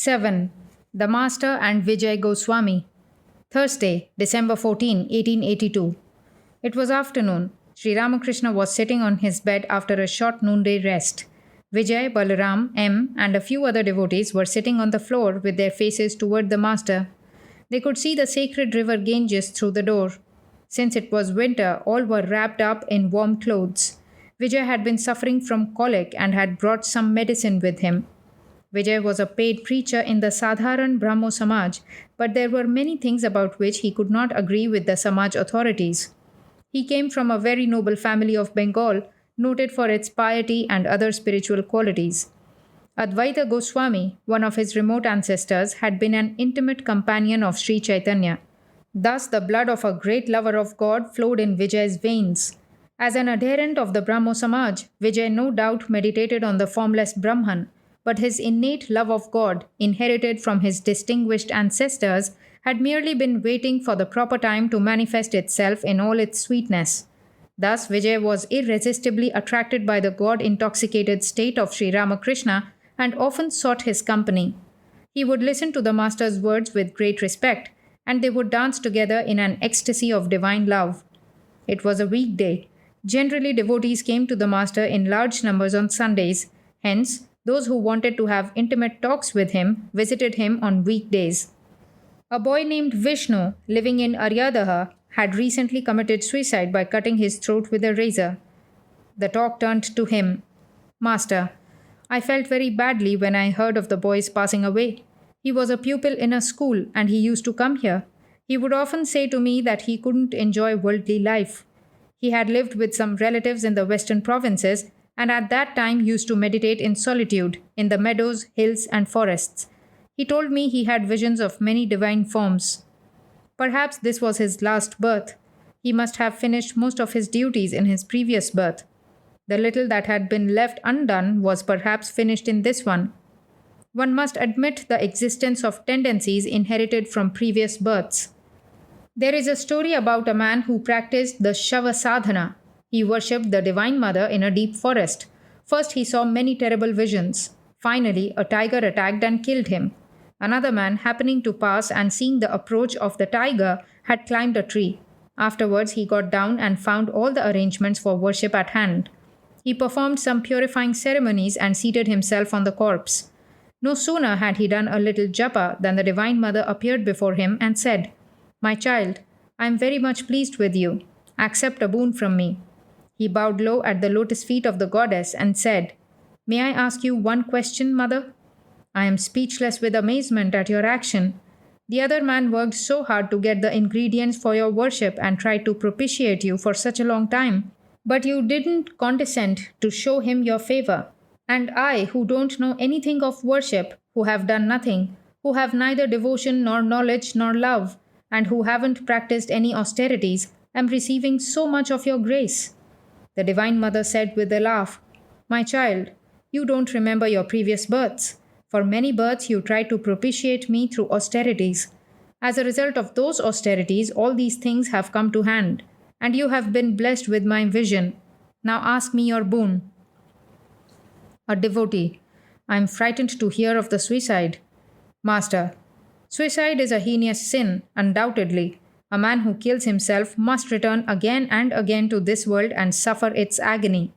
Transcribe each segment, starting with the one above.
7. The Master and Vijay Goswami. Thursday, December 14, 1882. It was afternoon. Sri Ramakrishna was sitting on his bed after a short noonday rest. Vijay, Balaram, M, and a few other devotees were sitting on the floor with their faces toward the Master. They could see the sacred river Ganges through the door. Since it was winter, all were wrapped up in warm clothes. Vijay had been suffering from colic and had brought some medicine with him. Vijay was a paid preacher in the Sadharan Brahmo Samaj, but there were many things about which he could not agree with the Samaj authorities. He came from a very noble family of Bengal, noted for its piety and other spiritual qualities. Advaita Goswami, one of his remote ancestors, had been an intimate companion of Sri Chaitanya. Thus, the blood of a great lover of God flowed in Vijay's veins. As an adherent of the Brahmo Samaj, Vijay no doubt meditated on the formless Brahman, but his innate love of God, inherited from his distinguished ancestors, had merely been waiting for the proper time to manifest itself in all its sweetness. Thus, Vijay was irresistibly attracted by the God-intoxicated state of Sri Ramakrishna and often sought his company. He would listen to the Master's words with great respect, and they would dance together in an ecstasy of divine love. It was a weekday. Generally, devotees came to the Master in large numbers on Sundays. Hence, those who wanted to have intimate talks with him visited him on weekdays. A boy named Vishnu, living in Aryadaha, had recently committed suicide by cutting his throat with a razor. The talk turned to him. Master, I felt very badly when I heard of the boy's passing away. He was a pupil in a school and he used to come here. He would often say to me that he couldn't enjoy worldly life. He had lived with some relatives in the western provinces and at that time used to meditate in solitude in the meadows, hills, and forests. He told me he had visions of many divine forms. Perhaps this was his last birth. He must have finished most of his duties in his previous birth. The little that had been left undone was perhaps finished in this one. One must admit the existence of tendencies inherited from previous births. There is a story about a man who practiced the Shava Sadhana. He worshipped the Divine Mother in a deep forest. First, he saw many terrible visions. Finally, a tiger attacked and killed him. Another man, happening to pass and seeing the approach of the tiger, had climbed a tree. Afterwards, he got down and found all the arrangements for worship at hand. He performed some purifying ceremonies and seated himself on the corpse. No sooner had he done a little japa than the Divine Mother appeared before him and said, "My child, I am very much pleased with you. Accept a boon from me." He bowed low at the lotus feet of the goddess and said, "May I ask you one question, Mother?" "I am speechless with amazement at your action. The other man worked so hard to get the ingredients for your worship and tried to propitiate you for such a long time, but you didn't condescend to show him your favor. And I, who don't know anything of worship, who have done nothing, who have neither devotion nor knowledge nor love, and who haven't practiced any austerities, am receiving so much of your grace." The Divine Mother said with a laugh, "My child, you don't remember your previous births. For many births you tried to propitiate me through austerities. As a result of those austerities, all these things have come to hand, and you have been blessed with my vision. Now ask me your boon." A devotee, "I am frightened to hear of the suicide." Master, "Suicide is a heinous sin, undoubtedly. A man who kills himself must return again and again to this world and suffer its agony.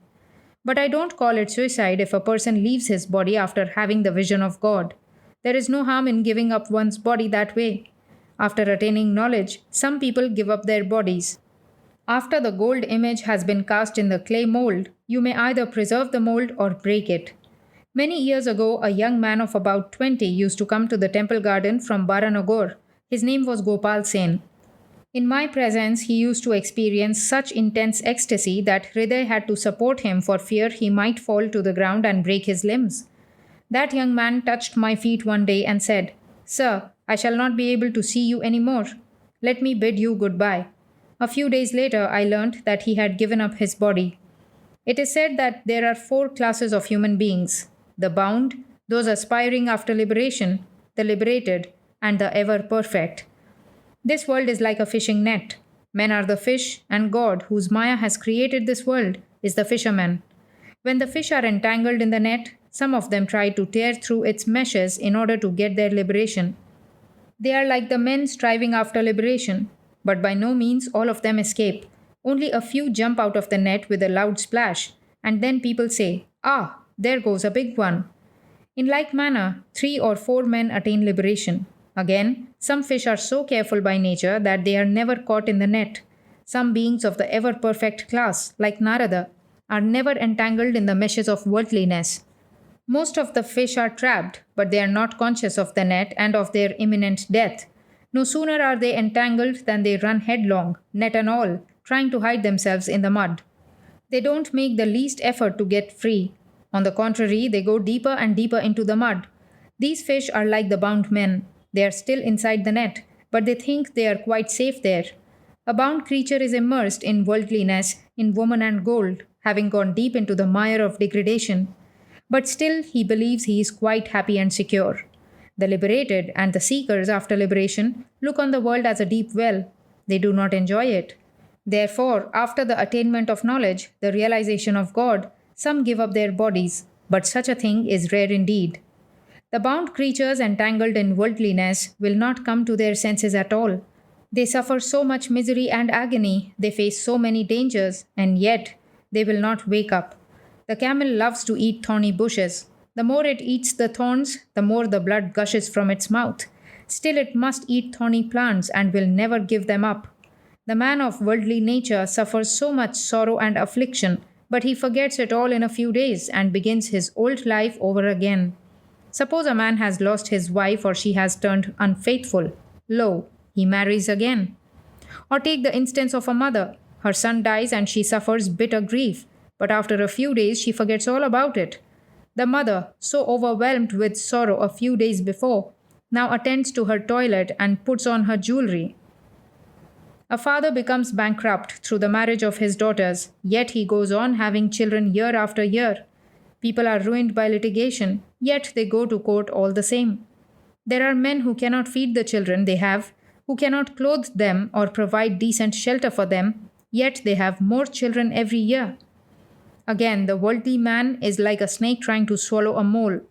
But I don't call it suicide if a person leaves his body after having the vision of God. There is no harm in giving up one's body that way. After attaining knowledge, some people give up their bodies. After the gold image has been cast in the clay mold, you may either preserve the mold or break it. Many years ago, a young man of about 20 used to come to the temple garden from Baranagore. His name was Gopal Sen. In my presence, he used to experience such intense ecstasy that Hriday had to support him for fear he might fall to the ground and break his limbs. That young man touched my feet one day and said, "Sir, I shall not be able to see you any more. Let me bid you goodbye." A few days later, I learnt that he had given up his body. It is said that there are 4 classes of human beings: the bound, those aspiring after liberation, the liberated, and the ever perfect. This world is like a fishing net. Men are the fish, and God, whose Maya has created this world, is the fisherman. When the fish are entangled in the net, Some of them try to tear through its meshes in order to get their liberation. They are like the men striving after liberation, but by no means all of them escape. Only a few jump out of the net with a loud splash, and then people say, "Ah, there goes a big one." In like manner, 3 or 4 men attain liberation. Again, some fish are so careful by nature that they are never caught in the net. Some beings of the ever perfect class, like Narada, are never entangled in the meshes of worldliness. Most of the fish are trapped, but they are not conscious of the net and of their imminent death. No sooner are they entangled than they run headlong, net and all, trying to hide themselves in the mud. They don't make the least effort to get free. On the contrary, they go deeper and deeper into the mud. These fish are like the bound men. They are still inside the net, but they think they are quite safe there. A bound creature is immersed in worldliness, in woman and gold, having gone deep into the mire of degradation. But still he believes he is quite happy and secure. The liberated and the seekers after liberation look on the world as a deep well. They do not enjoy it. Therefore, after the attainment of knowledge, the realization of God, some give up their bodies, but such a thing is rare indeed. The bound creatures entangled in worldliness will not come to their senses at all. They suffer so much misery and agony, they face so many dangers, and yet they will not wake up. The camel loves to eat thorny bushes. The more it eats the thorns, the more the blood gushes from its mouth. Still, it must eat thorny plants and will never give them up. The man of worldly nature suffers so much sorrow and affliction, but he forgets it all in a few days and begins his old life over again. Suppose a man has lost his wife or she has turned unfaithful. Lo, he marries again. Or take the instance of a mother. Her son dies and she suffers bitter grief, but after a few days she forgets all about it. The mother, so overwhelmed with sorrow a few days before, now attends to her toilet and puts on her jewelry. A father becomes bankrupt through the marriage of his daughters, yet he goes on having children year after year. People are ruined by litigation, yet they go to court all the same. There are men who cannot feed the children they have, who cannot clothe them or provide decent shelter for them, yet they have more children every year. Again, the worldly man is like a snake trying to swallow a mole.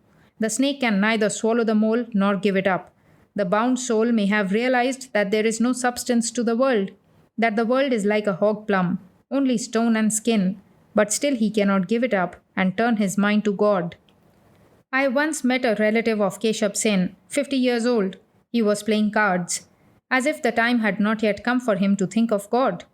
The snake can neither swallow the mole nor give it up. The bound soul may have realized that there is no substance to the world, that the world is like a hog plum, only stone and skin, but still he cannot give it up and turn his mind to God. I once met a relative of Keshab Sen, 50 years old. He was playing cards, as if the time had not yet come for him to think of God.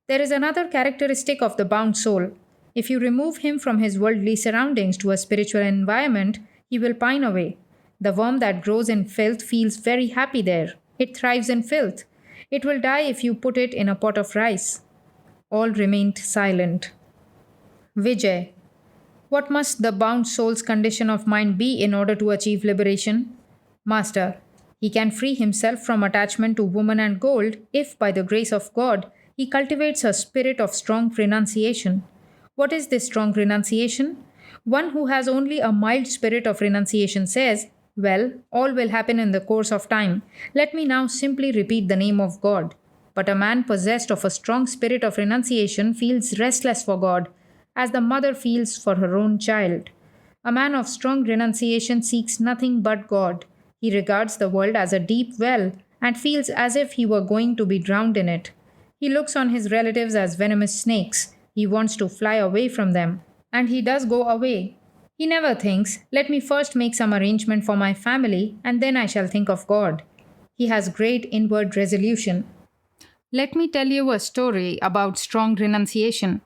There is another characteristic of the bound soul. If you remove him from his worldly surroundings to a spiritual environment, he will pine away. The worm that grows in filth feels very happy there. It thrives in filth. It will die if you put it in a pot of rice. All remained silent. Vijay. What must the bound soul's condition of mind be in order to achieve liberation? Master. He can free himself from attachment to woman and gold if, by the grace of God, he cultivates a spirit of strong renunciation. What is this strong renunciation? One who has only a mild spirit of renunciation says, "Well, all will happen in the course of time. Let me now simply repeat the name of God." But a man possessed of a strong spirit of renunciation feels restless for God, as the mother feels for her own child. A man of strong renunciation seeks nothing but God. He regards the world as a deep well and feels as if he were going to be drowned in it. He looks on his relatives as venomous snakes. He wants to fly away from them. And he does go away. He never thinks, "Let me first make some arrangement for my family and then I shall think of God." He has great inward resolution. Let me tell you a story about strong renunciation.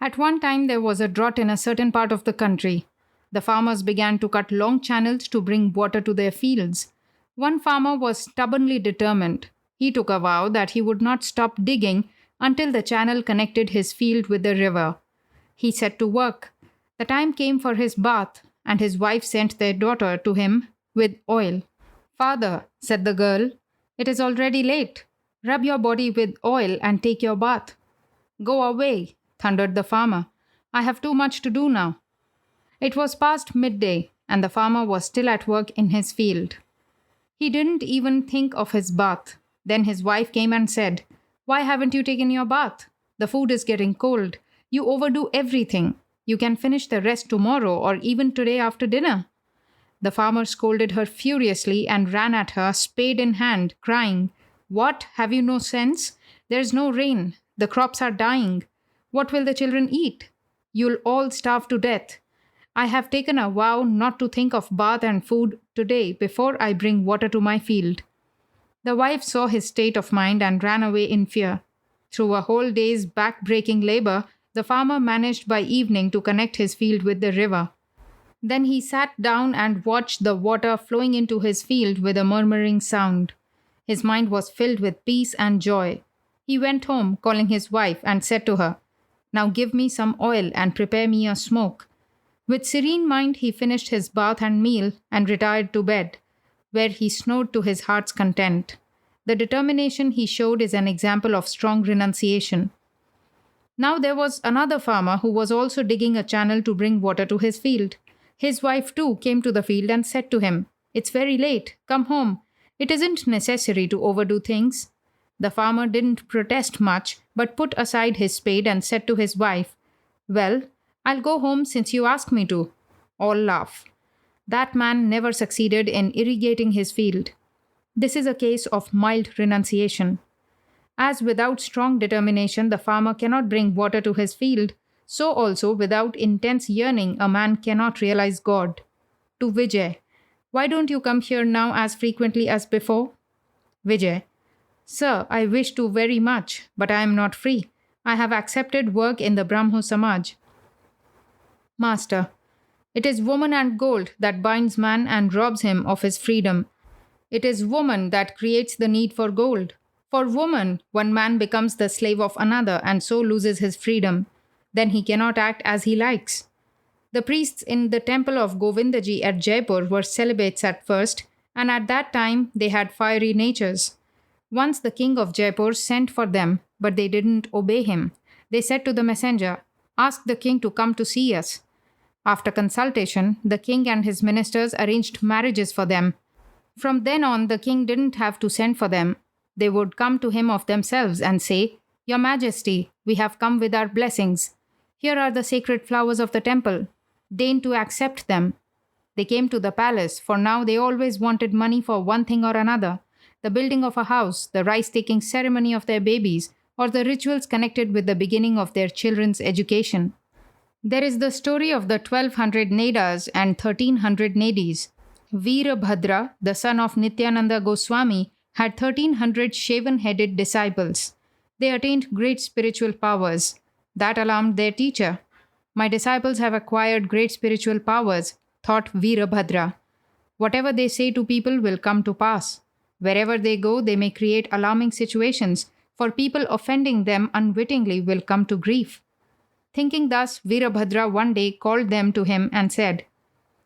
At one time there was a drought in a certain part of the country. The farmers began to cut long channels to bring water to their fields. One farmer was stubbornly determined. He took a vow that he would not stop digging until the channel connected his field with the river. He set to work. The time came for his bath, and his wife sent their daughter to him with oil. "Father," said the girl, "it is already late. Rub your body with oil and take your bath." "Go away," thundered the farmer. "I have too much to do now." It was past midday, and the farmer was still at work in his field. He didn't even think of his bath. Then his wife came and said, "Why haven't you taken your bath? The food is getting cold. You overdo everything. You can finish the rest tomorrow or even today after dinner." The farmer scolded her furiously and ran at her, spade in hand, crying, "What? Have you no sense? There's no rain. The crops are dying. What will the children eat? You'll all starve to death. I have taken a vow not to think of bath and food today before I bring water to my field." The wife saw his state of mind and ran away in fear. Through a whole day's back-breaking labor, the farmer managed by evening to connect his field with the river. Then he sat down and watched the water flowing into his field with a murmuring sound. His mind was filled with peace and joy. He went home, calling his wife, and said to her, "Now give me some oil and prepare me a smoke." With serene mind, he finished his bath and meal and retired to bed, where he snored to his heart's content. The determination he showed is an example of strong renunciation. Now there was another farmer who was also digging a channel to bring water to his field. His wife too came to the field and said to him, "It's very late. Come home. It isn't necessary to overdo things." The farmer didn't protest much, but put aside his spade and said to his wife, "Well, I'll go home since you ask me to." All laugh. That man never succeeded in irrigating his field. This is a case of mild renunciation. As without strong determination the farmer cannot bring water to his field, so also without intense yearning a man cannot realize God. To Vijay, "Why don't you come here now as frequently as before?" Vijay, "Sir, I wish to very much, but I am not free. I have accepted work in the Brahmo Samaj." Master, "It is woman and gold that binds man and robs him of his freedom. It is woman that creates the need for gold. For woman, one man becomes the slave of another and so loses his freedom. Then he cannot act as he likes." The priests in the temple of Govindaji at Jaipur were celibates at first, and at that time they had fiery natures. Once the king of Jaipur sent for them, but they didn't obey him. They said to the messenger, "Ask the king to come to see us." After consultation, the king and his ministers arranged marriages for them. From then on, the king didn't have to send for them. They would come to him of themselves and say, "Your Majesty, we have come with our blessings. Here are the sacred flowers of the temple. Deign to accept them." They came to the palace, for now they always wanted money for one thing or another: the building of a house, the rice-taking ceremony of their babies, or the rituals connected with the beginning of their children's education. There is the story of the 1200 Nedas and 1300 Nedis. Veerabhadra, the son of Nityananda Goswami, had 1300 shaven-headed disciples. They attained great spiritual powers. That alarmed their teacher. "My disciples have acquired great spiritual powers," thought Veerabhadra. "Whatever they say to people will come to pass. Wherever they go, they may create alarming situations, for people offending them unwittingly will come to grief." Thinking thus, Veerabhadra one day called them to him and said,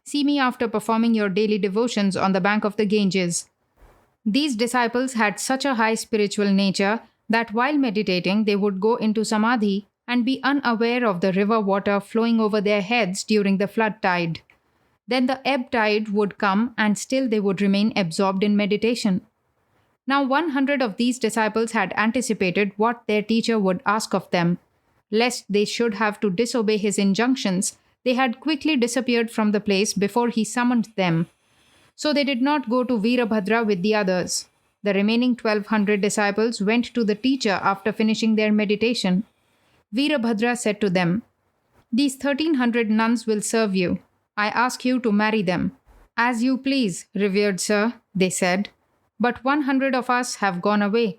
"See me after performing your daily devotions on the bank of the Ganges." These disciples had such a high spiritual nature that while meditating they would go into samadhi and be unaware of the river water flowing over their heads during the flood tide. Then the ebb tide would come and still they would remain absorbed in meditation. Now 100 of these disciples had anticipated what their teacher would ask of them. Lest they should have to disobey his injunctions, they had quickly disappeared from the place before he summoned them. So they did not go to Veerabhadra with the others. The remaining 1200 disciples went to the teacher after finishing their meditation. Veerabhadra said to them, "These 1300 nuns will serve you. I ask you to marry them." "As you please, revered sir," they said. "But 100 of us have gone away."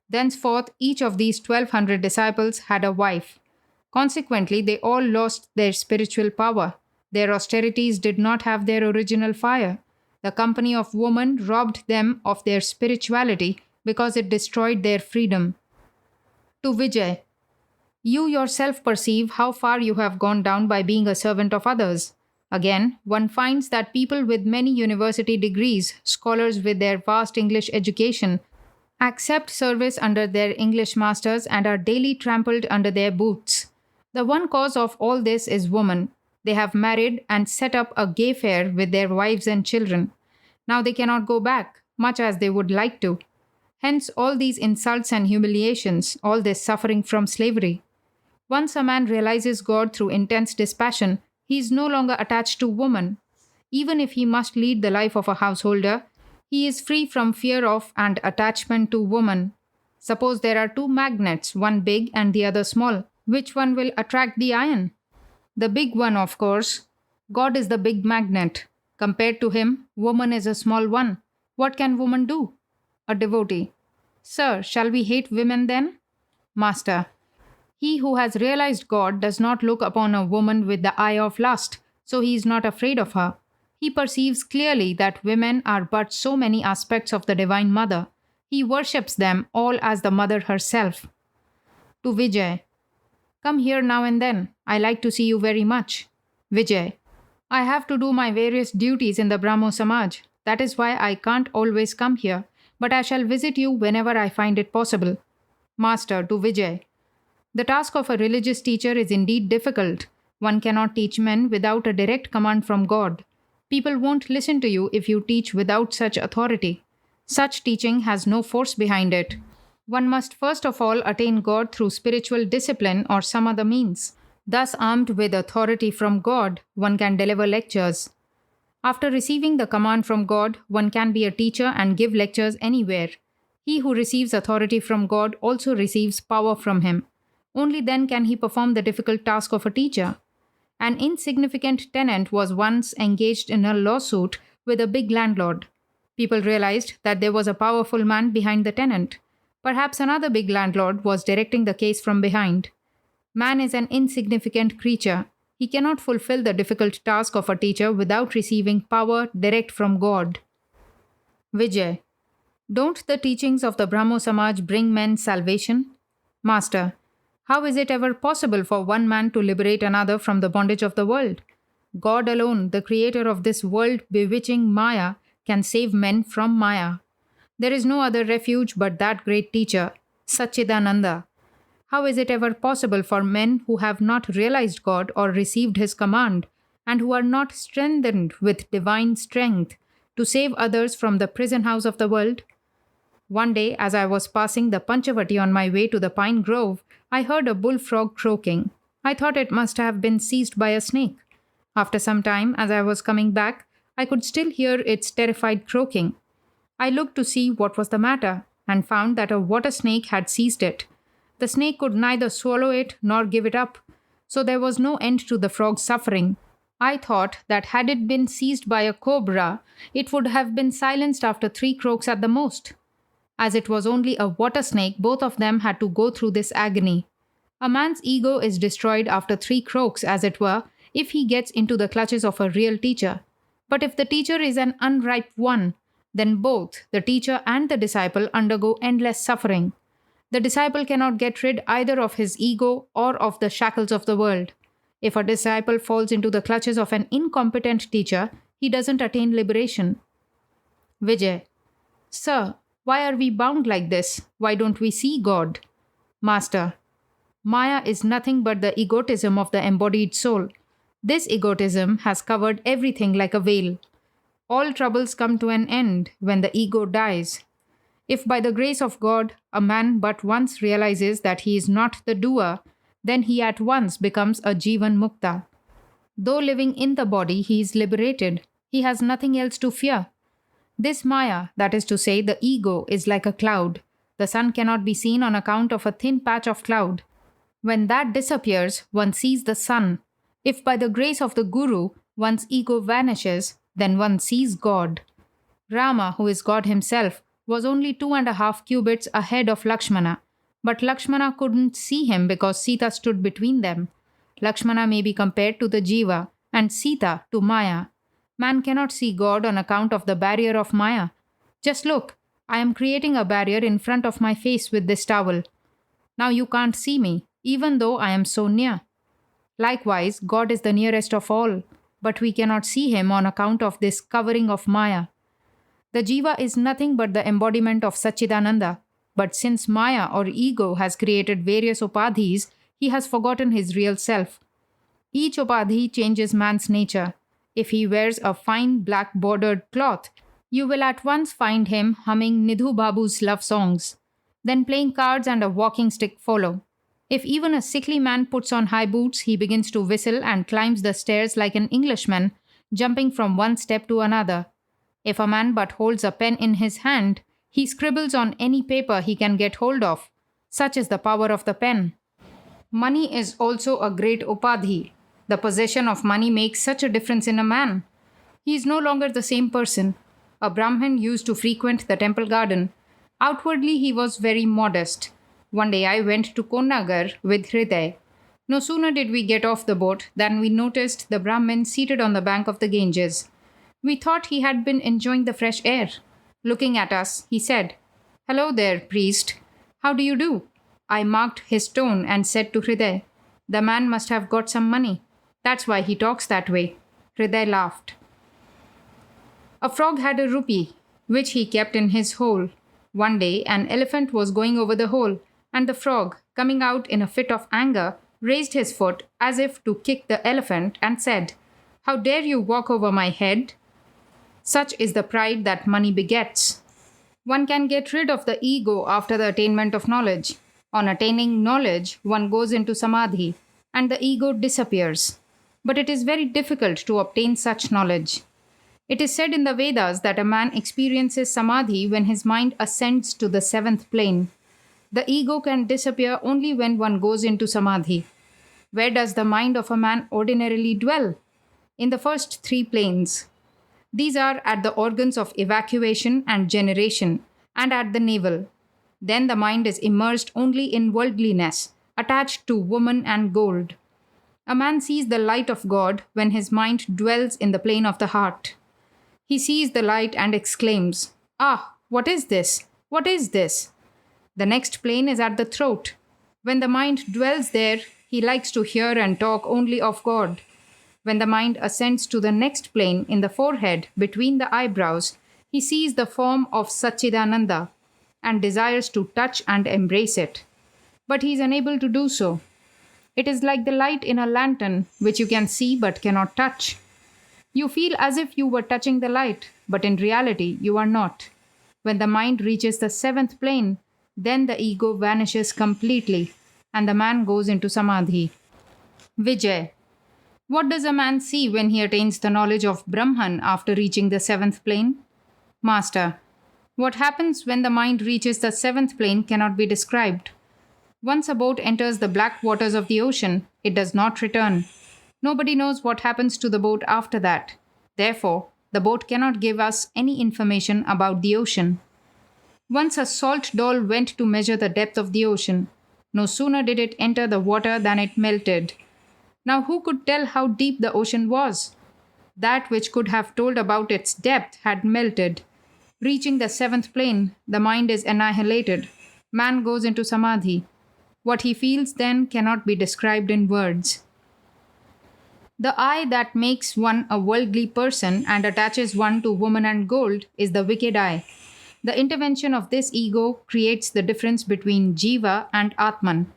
Thenceforth, each of these 1200 disciples had a wife. Consequently, they all lost their spiritual power. Their austerities did not have their original fire. The company of women robbed them of their spirituality because it destroyed their freedom. To Vijay, "You yourself perceive how far you have gone down by being a servant of others." Again, one finds that people with many university degrees, scholars with their vast English education, accept service under their English masters and are daily trampled under their boots. The one cause of all this is woman. They have married and set up a gay fair with their wives and children. Now they cannot go back, much as they would like to. Hence all these insults and humiliations, all this suffering from slavery. Once a man realizes God through intense dispassion, he is no longer attached to woman. Even if he must lead the life of a householder, he is free from fear of and attachment to woman. Suppose there are two magnets, one big and the other small. Which one will attract the iron? The big one, of course. God is the big magnet. Compared to him, woman is a small one. What can woman do? A devotee. Sir, shall we hate women then? Master. He who has realized God does not look upon a woman with the eye of lust, so he is not afraid of her. He perceives clearly that women are but so many aspects of the Divine Mother. He worships them all as the Mother herself. To Vijay. Come here now and then. I like to see you very much. Vijay. I have to do my various duties in the Brahmo Samaj. That is why I can't always come here, but I shall visit you whenever I find it possible. Master to Vijay. The task of a religious teacher is indeed difficult. One cannot teach men without a direct command from God. People won't listen to you if you teach without such authority. Such teaching has no force behind it. One must first of all attain God through spiritual discipline or some other means. Thus, armed with authority from God, one can deliver lectures. After receiving the command from God, one can be a teacher and give lectures anywhere. He who receives authority from God also receives power from him. Only then can he perform the difficult task of a teacher. An insignificant tenant was once engaged in a lawsuit with a big landlord. People realized that there was a powerful man behind the tenant. Perhaps another big landlord was directing the case from behind. Man is an insignificant creature. He cannot fulfill the difficult task of a teacher without receiving power direct from God. Vijay. Don't the teachings of the Brahmo Samaj bring men salvation? Master. How is it ever possible for one man to liberate another from the bondage of the world? God alone, the creator of this world bewitching Maya, can save men from Maya. There is no other refuge but that great teacher, Satchidananda. How is it ever possible for men who have not realized God or received his command, and who are not strengthened with divine strength, to save others from the prison house of the world? One day, as I was passing the Panchavati on my way to the pine grove, I heard a bullfrog croaking. I thought it must have been seized by a snake. After some time, as I was coming back, I could still hear its terrified croaking. I looked to see what was the matter, and found that a water snake had seized it. The snake could neither swallow it nor give it up, so there was no end to the frog's suffering. I thought that had it been seized by a cobra, it would have been silenced after 3 croaks at the most. As it was only a water snake, both of them had to go through this agony. A man's ego is destroyed after 3 croaks, as it were, if he gets into the clutches of a real teacher. But if the teacher is an unripe one, then both the teacher and the disciple undergo endless suffering. The disciple cannot get rid either of his ego or of the shackles of the world. If a disciple falls into the clutches of an incompetent teacher, he doesn't attain liberation. Vijay. Sir, why are we bound like this? Why don't we see God? Master. Maya is nothing but the egotism of the embodied soul. This egotism has covered everything like a veil. All troubles come to an end when the ego dies. If by the grace of God a man but once realizes that he is not the doer, then he at once becomes a Jivan Mukta. Though living in the body, he is liberated. He has nothing else to fear. This Maya, that is to say, the ego, is like a cloud. The sun cannot be seen on account of a thin patch of cloud. When that disappears, one sees the sun. If by the grace of the Guru one's ego vanishes, then one sees God. Rama, who is God himself, was only 2.5 cubits ahead of Lakshmana. But Lakshmana couldn't see him because Sita stood between them. Lakshmana may be compared to the Jiva and Sita to Maya. Man cannot see God on account of the barrier of Maya. Just look, I am creating a barrier in front of my face with this towel. Now you can't see me, even though I am so near. Likewise, God is the nearest of all, but we cannot see him on account of this covering of Maya. The Jiva is nothing but the embodiment of Satchidananda, but since Maya or ego has created various upadhis, he has forgotten his real self. Each upadhi changes man's nature. If he wears a fine black bordered cloth, you will at once find him humming Nidhu Babu's love songs. Then playing cards and a walking stick follow. If even a sickly man puts on high boots, he begins to whistle and climbs the stairs like an Englishman, jumping from one step to another. If a man but holds a pen in his hand, he scribbles on any paper he can get hold of. Such is the power of the pen. Money is also a great upadhi. The possession of money makes such a difference in a man. He is no longer the same person. A Brahmin used to frequent the temple garden. Outwardly, he was very modest. One day I went to Konagar with Hriday. No sooner did we get off the boat than we noticed the Brahmin seated on the bank of the Ganges. We thought he had been enjoying the fresh air. Looking at us, he said, "Hello there, priest. How do you do?" I marked his tone and said to Hriday, "The man must have got some money. That's why he talks that way." Hriday laughed. A frog had a rupee, which he kept in his hole. One day, an elephant was going over the hole, and the frog, coming out in a fit of anger, raised his foot as if to kick the elephant and said, "How dare you walk over my head?" Such is the pride that money begets. One can get rid of the ego after the attainment of knowledge. On attaining knowledge, one goes into samadhi, and the ego disappears. But it is very difficult to obtain such knowledge. It is said in the Vedas that a man experiences samadhi when his mind ascends to the seventh plane. The ego can disappear only when one goes into samadhi. Where does the mind of a man ordinarily dwell? In the first three planes. These are at the organs of evacuation and generation, and at the navel. Then the mind is immersed only in worldliness, attached to woman and gold. A man sees the light of God when his mind dwells in the plane of the heart. He sees the light and exclaims, "Ah, what is this? What is this?" The next plane is at the throat. When the mind dwells there, he likes to hear and talk only of God. When the mind ascends to the next plane in the forehead between the eyebrows, he sees the form of Satchidananda and desires to touch and embrace it. But he is unable to do so. It is like the light in a lantern which you can see but cannot touch. You feel as if you were touching the light, but in reality you are not. When the mind reaches the seventh plane, then the ego vanishes completely and the man goes into samadhi. Vijay. What does a man see when he attains the knowledge of Brahman after reaching the seventh plane? Master. What happens when the mind reaches the seventh plane cannot be described. Once a boat enters the black waters of the ocean, it does not return. Nobody knows what happens to the boat after that. Therefore, the boat cannot give us any information about the ocean. Once a salt doll went to measure the depth of the ocean. No sooner did it enter the water than it melted. Now who could tell how deep the ocean was? That which could have told about its depth had melted. Reaching the seventh plane, the mind is annihilated. Man goes into samadhi. What he feels then cannot be described in words. The eye that makes one a worldly person and attaches one to woman and gold is the wicked eye. The intervention of this ego creates the difference between Jiva and Atman.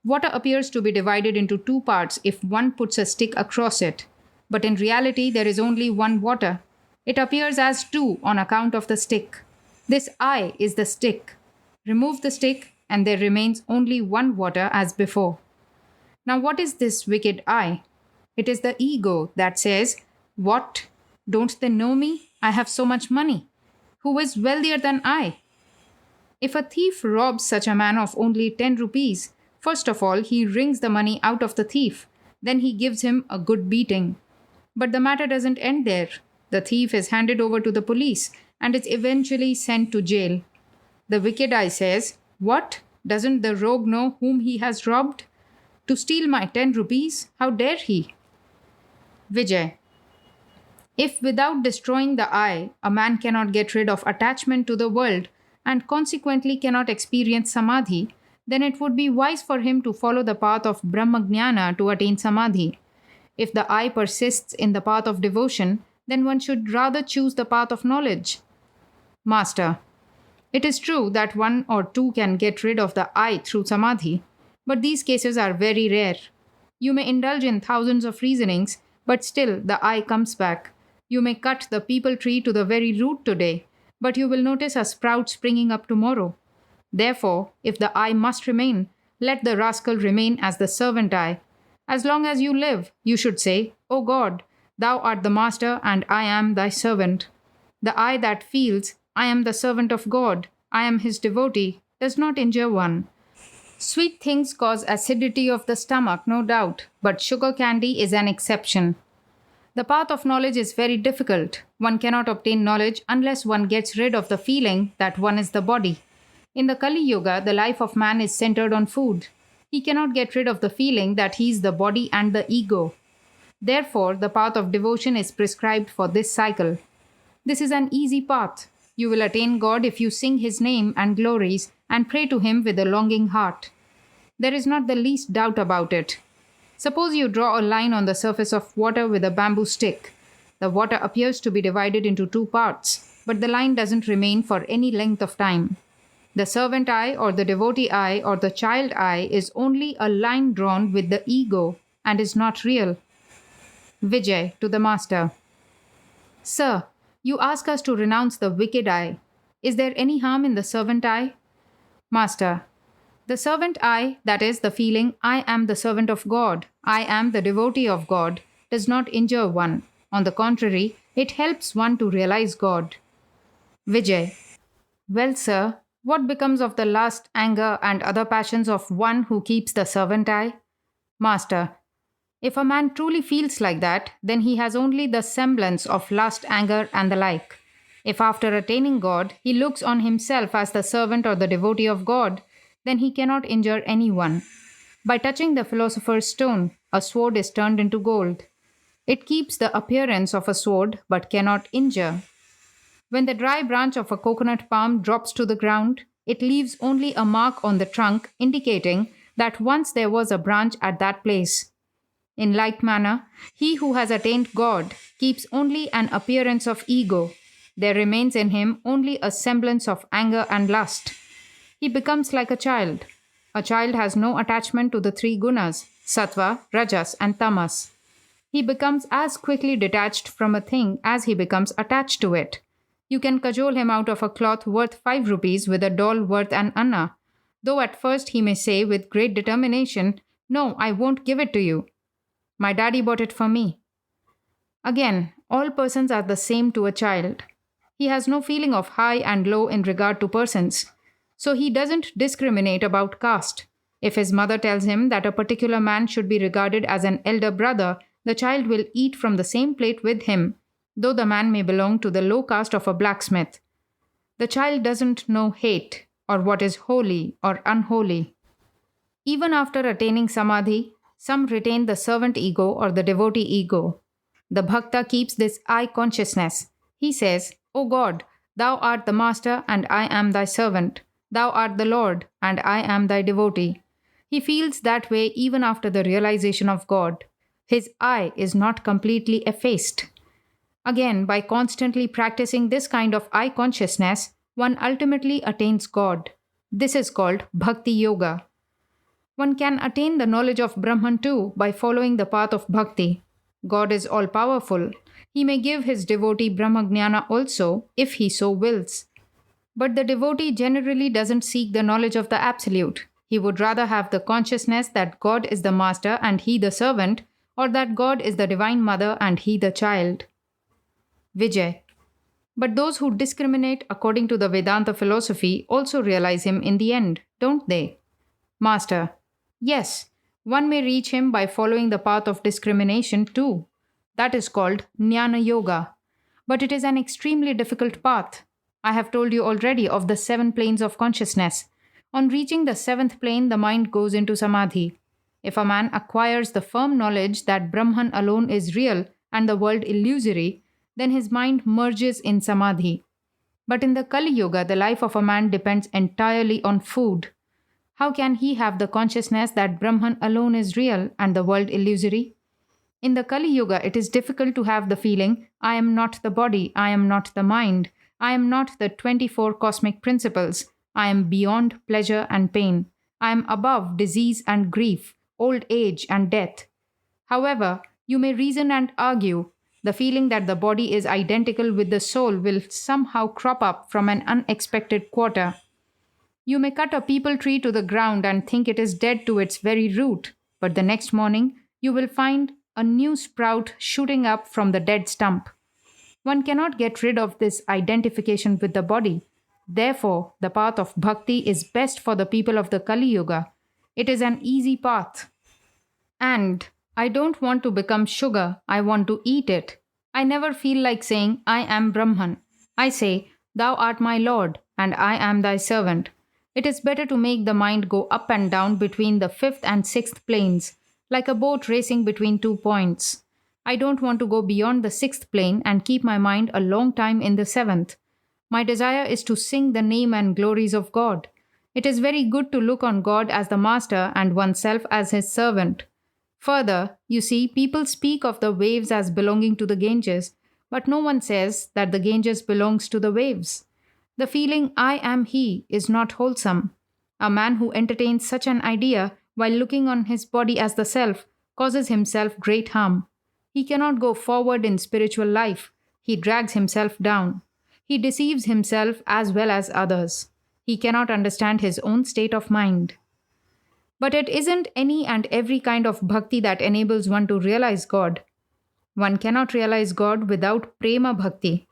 Water appears to be divided into two parts if one puts a stick across it. But in reality, there is only one water. It appears as two on account of the stick. This I is the stick. Remove the stick, and there remains only one water as before. Now, what is this wicked I? It is the ego that says, "What? Don't they know me? I have so much money. Who is wealthier than I?" If a thief robs such a man of only 10 rupees, first of all, he wrings the money out of the thief. Then he gives him a good beating. But the matter doesn't end there. The thief is handed over to the police and is eventually sent to jail. The wicked eye says, "What? Doesn't the rogue know whom he has robbed? To steal my 10 rupees? How dare he?" Vijay. If without destroying the I, a man cannot get rid of attachment to the world and consequently cannot experience samadhi, then it would be wise for him to follow the path of Brahmagnana to attain samadhi. If the I persists in the path of devotion, then one should rather choose the path of knowledge. Master. It is true that one or two can get rid of the I through samadhi, but these cases are very rare. You may indulge in thousands of reasonings, but still the I comes back. You may cut the peepal tree to the very root today, but you will notice a sprout springing up tomorrow. Therefore, if the I must remain, Let the rascal remain as the servant I. As long as you live, you should say, O God, thou art the master and I am thy servant. The I that feels, I am the servant of God, I am his devotee, does not injure one. Sweet things cause acidity of the stomach, no doubt, but sugar candy is an exception. The path of knowledge is very difficult. One cannot obtain knowledge unless one gets rid of the feeling that one is the body. In the Kali Yuga, the life of man is centered on food. He cannot get rid of the feeling that he is the body and the ego. Therefore, the path of devotion is prescribed for this cycle. This is an easy path. You will attain God if you sing his name and glories and pray to him with a longing heart. There is not the least doubt about it. Suppose you draw a line on the surface of water with a bamboo stick. The water appears to be divided into two parts, but the line doesn't remain for any length of time. The servant I or the devotee I or the child I is only a line drawn with the ego and is not real. Vijay to the master. Sir, you ask us to renounce the wicked I. Is there any harm in the servant I? Master. The servant I, that is, the feeling, I am the servant of God, I am the devotee of God, does not injure one. On the contrary, it helps one to realize God. Vijay. Well, sir, what becomes of the lust, anger, and other passions of one who keeps the servant I? Master. If a man truly feels like that, then he has only the semblance of lust, anger, and the like. If after attaining God, he looks on himself as the servant or the devotee of God, then he cannot injure anyone. By touching the philosopher's stone, a sword is turned into gold. It keeps the appearance of a sword but cannot injure. When the dry branch of a coconut palm drops to the ground, it leaves only a mark on the trunk indicating that once there was a branch at that place. In like manner, he who has attained God keeps only an appearance of ego. There remains in him only a semblance of anger and lust. He becomes like a child. A child has no attachment to the three gunas, sattva, rajas, and tamas. He becomes as quickly detached from a thing as he becomes attached to it. You can cajole him out of a cloth worth 5 rupees with a doll worth an anna, though at first he may say with great determination, "No, I won't give it to you. My daddy bought it for me." Again, all persons are the same to a child. He has no feeling of high and low in regard to persons. So he doesn't discriminate about caste. If his mother tells him that a particular man should be regarded as an elder brother, the child will eat from the same plate with him, though the man may belong to the low caste of a blacksmith. The child doesn't know hate, or what is holy or unholy. Even after attaining samadhi, some retain the servant ego or the devotee ego. The bhakta keeps this I consciousness. He says, O God, thou art the master and I am thy servant. Thou art the Lord, and I am thy devotee. He feels that way even after the realization of God. His I is not completely effaced. Again, by constantly practicing this kind of I consciousness, one ultimately attains God. This is called Bhakti Yoga. One can attain the knowledge of Brahman too by following the path of Bhakti. God is all-powerful. He may give his devotee Brahmagnana also, if he so wills. But the devotee generally doesn't seek the knowledge of the Absolute. He would rather have the consciousness that God is the master and he the servant, or that God is the divine mother and he the child. Vijay. But those who discriminate according to the Vedanta philosophy also realize him in the end, don't they? Master. Yes, one may reach him by following the path of discrimination too. That is called Jnana Yoga. But it is an extremely difficult path. I have told you already of the 7 planes of consciousness. On reaching the 7th plane, the mind goes into samadhi. If a man acquires the firm knowledge that Brahman alone is real and the world illusory, then his mind merges in samadhi. But in the Kali Yuga, the life of a man depends entirely on food. How can he have the consciousness that Brahman alone is real and the world illusory? In the Kali Yuga, it is difficult to have the feeling, I am not the body, I am not the mind, I am not the 24 cosmic principles, I am beyond pleasure and pain, I am above disease and grief, old age and death. However, you may reason and argue, the feeling that the body is identical with the soul will somehow crop up from an unexpected quarter. You may cut a peepal tree to the ground and think it is dead to its very root, but the next morning you will find a new sprout shooting up from the dead stump. One cannot get rid of this identification with the body. Therefore, the path of bhakti is best for the people of the Kali Yuga. It is an easy path. And I don't want to become sugar, I want to eat it. I never feel like saying, I am Brahman. I say, Thou art my Lord, and I am thy servant. It is better to make the mind go up and down between the fifth and sixth planes, like a boat racing between 2 points. I don't want to go beyond the sixth plane and keep my mind a long time in the seventh. My desire is to sing the name and glories of God. It is very good to look on God as the master and oneself as his servant. Further, you see, people speak of the waves as belonging to the Ganges, but no one says that the Ganges belongs to the waves. The feeling I am he is not wholesome. A man who entertains such an idea while looking on his body as the self causes himself great harm. He cannot go forward in spiritual life. He drags himself down. He deceives himself as well as others. He cannot understand his own state of mind. But it isn't any and every kind of bhakti that enables one to realize God. One cannot realize God without prema bhakti.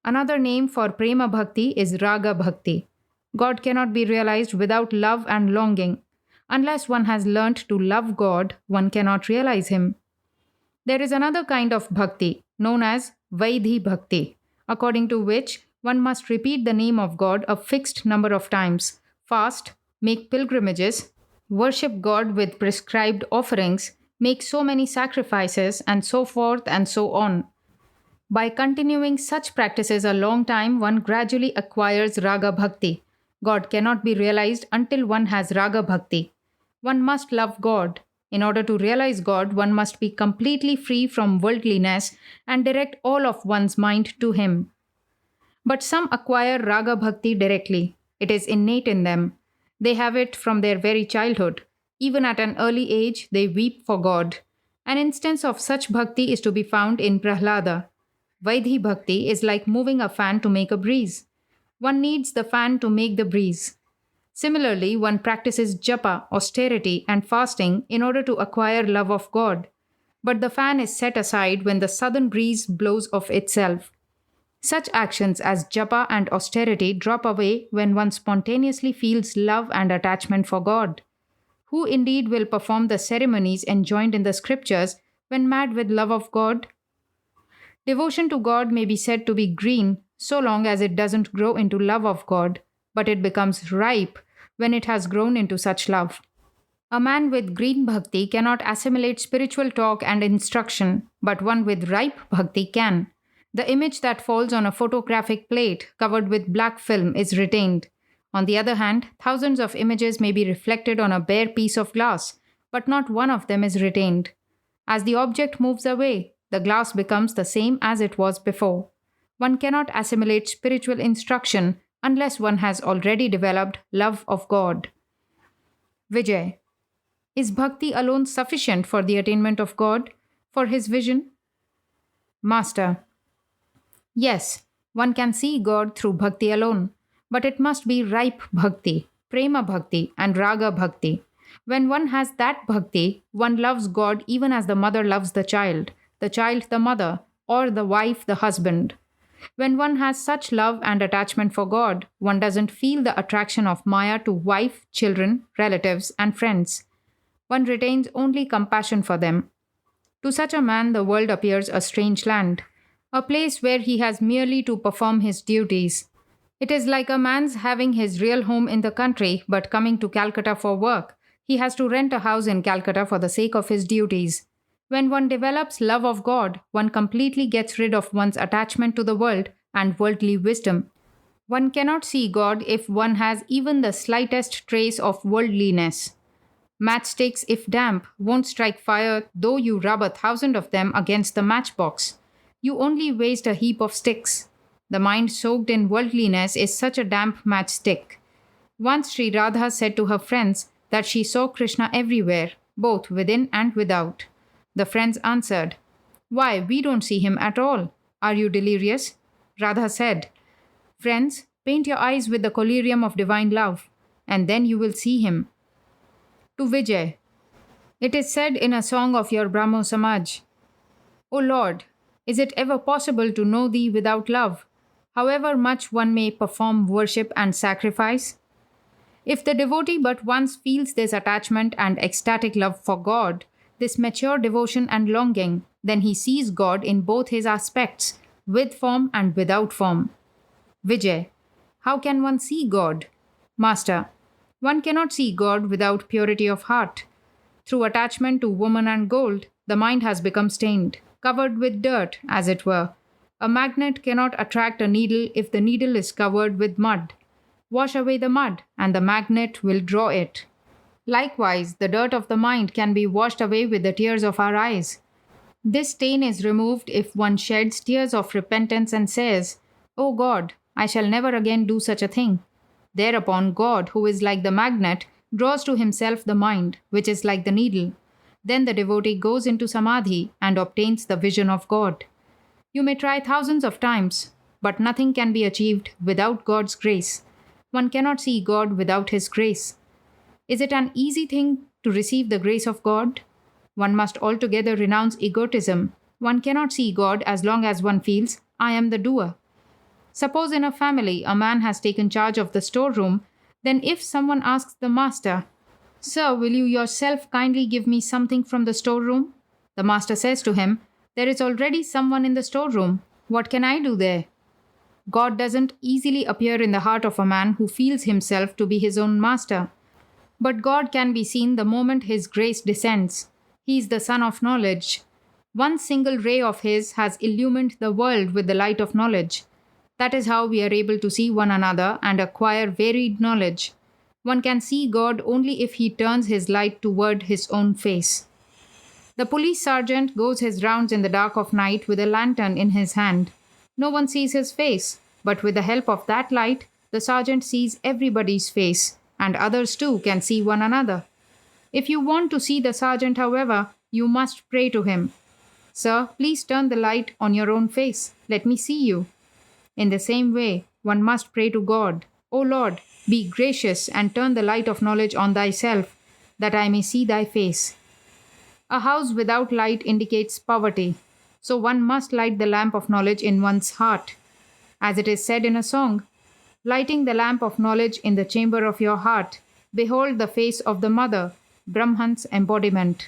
Another name for prema bhakti is raga bhakti. God cannot be realized without love and longing. Unless one has learnt to love God, one cannot realize him. There is another kind of bhakti, known as Vaidhi bhakti, according to which one must repeat the name of God a fixed number of times, fast, make pilgrimages, worship God with prescribed offerings, make so many sacrifices, and so forth and so on. By continuing such practices a long time, one gradually acquires raga bhakti. God cannot be realized until one has raga bhakti. One must love God. In order to realize God, one must be completely free from worldliness and direct all of one's mind to Him. But some acquire raga bhakti directly. It is innate in them. They have it from their very childhood. Even at an early age, they weep for God. An instance of such bhakti is to be found in Prahlada. Vaidhi bhakti is like moving a fan to make a breeze. One needs the fan to make the breeze. Similarly, one practices japa, austerity, and fasting in order to acquire love of God. But the fan is set aside when the southern breeze blows of itself. Such actions as japa and austerity drop away when one spontaneously feels love and attachment for God. Who indeed will perform the ceremonies enjoined in the scriptures when mad with love of God? Devotion to God may be said to be green so long as it doesn't grow into love of God, but it becomes ripe when it has grown into such love. A man with green bhakti cannot assimilate spiritual talk and instruction, but one with ripe bhakti can. The image that falls on a photographic plate covered with black film is retained. On the other hand, thousands of images may be reflected on a bare piece of glass, but not one of them is retained. As the object moves away, the glass becomes the same as it was before. One cannot assimilate spiritual instruction unless one has already developed love of God. Vijay. Is bhakti alone sufficient for the attainment of God, for his vision? Master. Yes, one can see God through bhakti alone, but it must be ripe bhakti, prema bhakti, and raga bhakti. When one has that bhakti, one loves God even as the mother loves the child the mother, or the wife the husband. When one has such love and attachment for God, one doesn't feel the attraction of Maya to wife, children, relatives, and friends. One retains only compassion for them. To such a man, the world appears a strange land, a place where he has merely to perform his duties. It is like a man's having his real home in the country but coming to Calcutta for work. He has to rent a house in Calcutta for the sake of his duties. When one develops love of God, one completely gets rid of one's attachment to the world and worldly wisdom. One cannot see God if one has even the slightest trace of worldliness. Matchsticks, if damp, won't strike fire though you rub 1,000 of them against the matchbox. You only waste a heap of sticks. The mind soaked in worldliness is such a damp matchstick. Once Sri Radha said to her friends that she saw Krishna everywhere, both within and without. The friends answered, "Why, we don't see him at all. Are you delirious?" Radha said, "Friends, paint your eyes with the collyrium of divine love. and then you will see him. To Vijay, it is said in a song of your Brahmo Samaj, O Lord, is it ever possible to know thee without love, however much one may perform worship and sacrifice? If the devotee but once feels this attachment and ecstatic love for God, this mature devotion and longing, then he sees God in both his aspects, with form and without form. Vijay, how can one see God? Master, one cannot see God without purity of heart. Through attachment to woman and gold, the mind has become stained, covered with dirt, as it were. A magnet cannot attract a needle if the needle is covered with mud. Wash away the mud, and the magnet will draw it. Likewise, the dirt of the mind can be washed away with the tears of our eyes. This stain is removed if one sheds tears of repentance and says, O God, I shall never again do such a thing. Thereupon God, who is like the magnet, draws to himself the mind, which is like the needle. Then the devotee goes into samadhi and obtains the vision of God. You may try thousands of times, but nothing can be achieved without God's grace. One cannot see God without his grace. Is it an easy thing to receive the grace of God? One must altogether renounce egotism. One cannot see God as long as one feels, I am the doer. Suppose in a family a man has taken charge of the storeroom, then if someone asks the master, Sir, will you yourself kindly give me something from the storeroom? The master says to him, There is already someone in the storeroom. What can I do there? God doesn't easily appear in the heart of a man who feels himself to be his own master. But God can be seen the moment his grace descends. He is the sun of knowledge. One single ray of his has illumined the world with the light of knowledge. That is how we are able to see one another and acquire varied knowledge. One can see God only if he turns his light toward his own face. The police sergeant goes his rounds in the dark of night with a lantern in his hand. No one sees his face, but with the help of that light, the sergeant sees everybody's face, and others too can see one another. If you want to see the sergeant, however, you must pray to him. Sir, please turn the light on your own face. Let me see you. In the same way, one must pray to God. O Lord, be gracious and turn the light of knowledge on thyself, that I may see thy face. A house without light indicates poverty, so one must light the lamp of knowledge in one's heart. As it is said in a song, lighting the lamp of knowledge in the chamber of your heart, behold the face of the mother, Brahman's embodiment.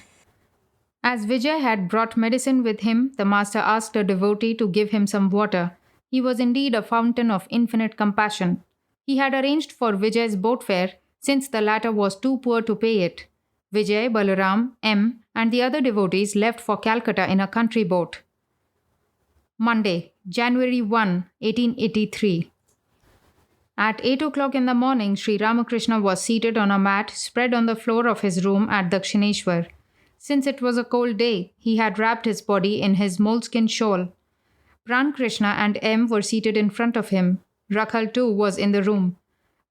As Vijay had brought medicine with him, the master asked a devotee to give him some water. He was indeed a fountain of infinite compassion. He had arranged for Vijay's boat fare, since the latter was too poor to pay it. Vijay, Balaram, M, and the other devotees left for Calcutta in a country boat. Monday, January 1, 1883. At 8 o'clock in the morning, Sri Ramakrishna was seated on a mat spread on the floor of his room at Dakshineshwar. Since it was a cold day, he had wrapped his body in his moleskin shawl. Pran Krishna and M were seated in front of him. Rakhal too was in the room.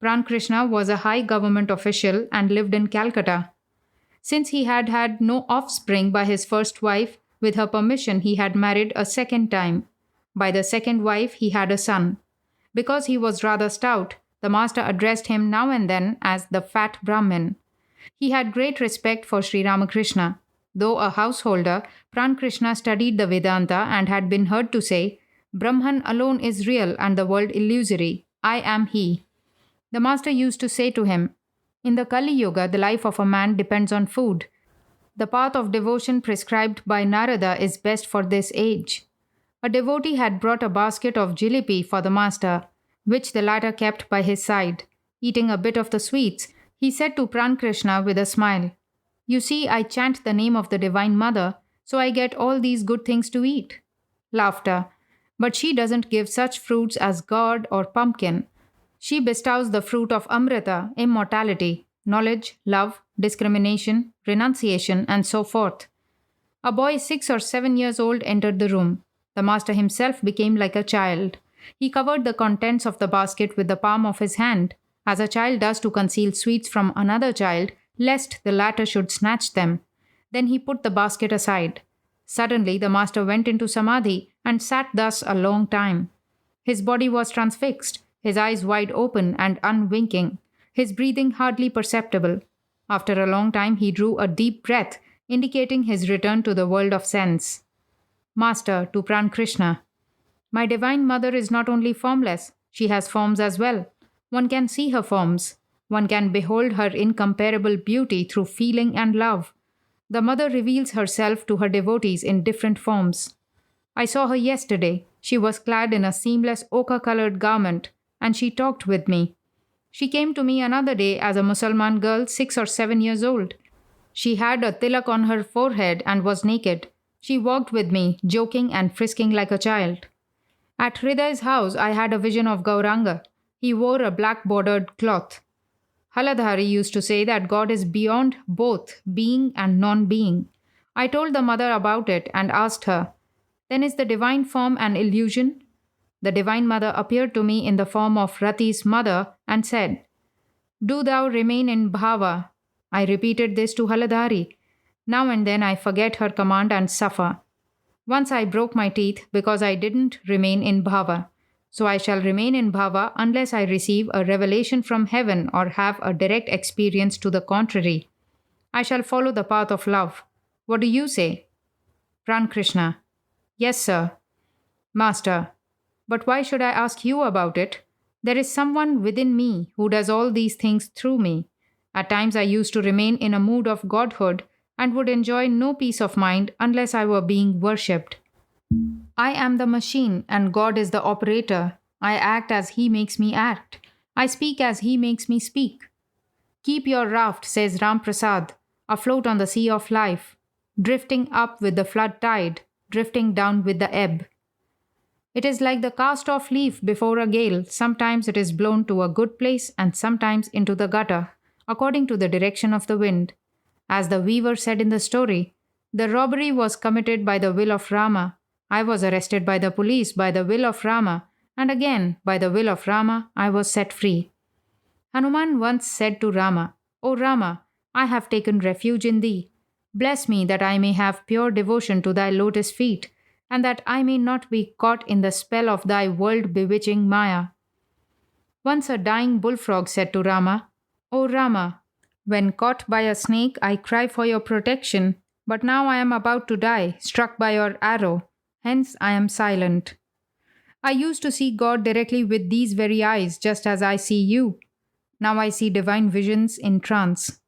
Pran Krishna was a high government official and lived in Calcutta. Since he had had no offspring by his first wife, with her permission he had married a second time. By the second wife he had a son. Because he was rather stout, the master addressed him now and then as the fat Brahmin. He had great respect for Sri Ramakrishna. Though a householder, Pran Krishna studied the Vedanta and had been heard to say, Brahman alone is real and the world illusory. I am he. The master used to say to him, In the Kali Yuga, the life of a man depends on food. The path of devotion prescribed by Narada is best for this age. A devotee had brought a basket of jalebi for the master, which the latter kept by his side. Eating a bit of the sweets, he said to Pran Krishna with a smile, You see, I chant the name of the Divine Mother, so I get all these good things to eat. Laughter. But she doesn't give such fruits as gourd or pumpkin. She bestows the fruit of Amrita, immortality, knowledge, love, discrimination, renunciation, and so forth. A boy 6 or 7 years old entered the room. The master himself became like a child. He covered the contents of the basket with the palm of his hand, as a child does to conceal sweets from another child, lest the latter should snatch them. Then he put the basket aside. Suddenly the master went into samadhi and sat thus a long time. His body was transfixed, his eyes wide open and unwinking. his breathing hardly perceptible. After a long time, he drew a deep breath, indicating his return to the world of sense. Master to Pran Krishna. My divine mother is not only formless, she has forms as well. One can see her forms. One can behold her incomparable beauty through feeling and love. The mother reveals herself to her devotees in different forms. I saw her yesterday. She was clad in a seamless ochre colored garment, and she talked with me. She came to me another day as a Mussalman girl 6 or 7 years old. She had a tilak on her forehead and was naked. She walked with me, joking and frisking like a child. At Hriday's house, I had a vision of Gauranga. He wore a black bordered cloth. Haladhari used to say that God is beyond both being and non-being. I told the mother about it and asked her, "Then is the divine form an illusion?" The divine mother appeared to me in the form of Rati's mother and said, "Do thou remain in bhava." I repeated this to Haladhari. Now and then I forget her command and suffer. Once I broke my teeth because I didn't remain in bhava. So I shall remain in bhava unless I receive a revelation from heaven or have a direct experience to the contrary. I shall follow the path of love. What do you say? Pran Krishna. Yes, sir. Master. But why should I ask you about it? There is someone within me who does all these things through me. At times I used to remain in a mood of godhood and would enjoy no peace of mind unless I were being worshipped. I am the machine and God is the operator. I act as He makes me act. I speak as He makes me speak. Keep your raft, says Ram Prasad, afloat on the sea of life, drifting up with the flood tide, drifting down with the ebb. It is like the cast-off leaf before a gale. Sometimes it is blown to a good place and sometimes into the gutter, according to the direction of the wind. As the weaver said in the story, the robbery was committed by the will of Rama. I was arrested by the police by the will of Rama, and again, by the will of Rama, I was set free. Hanuman once said to Rama, "O Rama, I have taken refuge in thee. Bless me that I may have pure devotion to thy lotus feet, and that I may not be caught in the spell of thy world-bewitching Maya." Once a dying bullfrog said to Rama, "O Rama, when caught by a snake, I cry for your protection, but now I am about to die, struck by your arrow. Hence I am silent." I used to see God directly with these very eyes, just as I see you. Now I see divine visions in trance.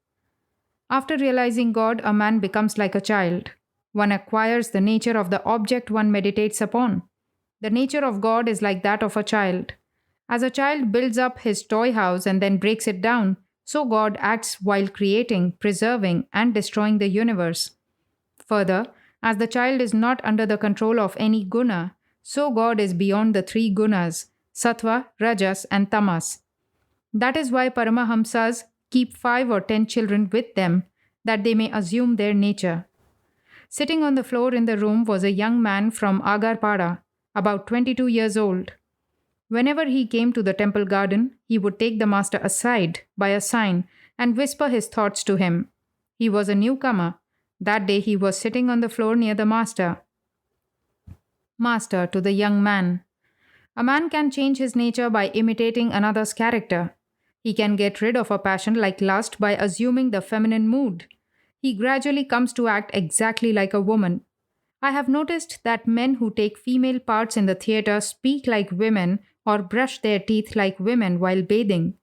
After realizing God, a man becomes like a child. One acquires the nature of the object one meditates upon. The nature of God is like that of a child. As a child builds up his toy house and then breaks it down, so God acts while creating, preserving, and destroying the universe. Further, as the child is not under the control of any guna, so God is beyond the three gunas, sattva, rajas, and tamas. That is why Paramahamsas keep 5 or 10 children with them, that they may assume their nature. Sitting on the floor in the room was a young man from Agarpada, about 22 years old. Whenever he came to the temple garden, he would take the master aside by a sign and whisper his thoughts to him. He was a newcomer. That day he was sitting on the floor near the master. Master to the young man. A man can change his nature by imitating another's character. He can get rid of a passion like lust by assuming the feminine mood. He gradually comes to act exactly like a woman. I have noticed that men who take female parts in the theatre speak like women or brush their teeth like women while bathing.